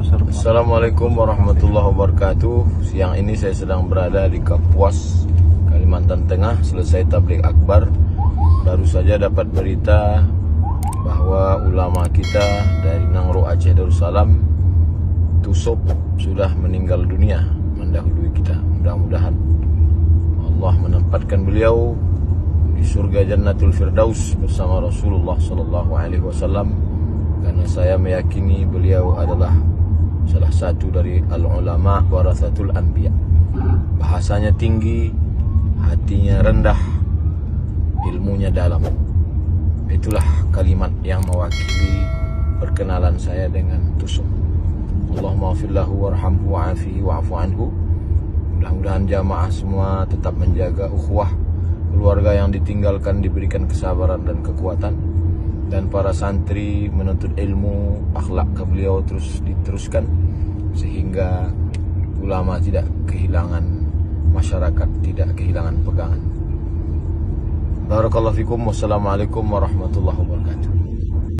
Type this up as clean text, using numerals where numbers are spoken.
Assalamualaikum warahmatullahi wabarakatuh. Siang ini saya sedang berada di Kapuas, Kalimantan Tengah. Selesai tabligh akbar, baru saja dapat berita bahwa ulama kita dari Nangro Aceh Darussalam, Tusop, sudah meninggal dunia mendahului kita. Mudah-mudahan Allah menempatkan beliau di surga Jannatul Firdaus bersama Rasulullah SAW, karena saya meyakini beliau adalah salah satu dari al-ulama warathatul anbiya. Bahasanya tinggi, hatinya rendah, ilmunya dalam. Itulah kalimat yang mewakili perkenalan saya dengan Tusuk. Allahumma afillahu warhamhu wa'afihi wa'afu anhu. Mudah-mudahan jamaah semua tetap menjaga ukhuwah, keluarga yang ditinggalkan diberikan kesabaran dan kekuatan, dan para santri menuntut ilmu, akhlak ke beliau terus diteruskan, sehingga ulama tidak kehilangan, masyarakat tidak kehilangan pegangan. Barakallahu fikum. Wassalamualaikum warahmatullahi wabarakatuh.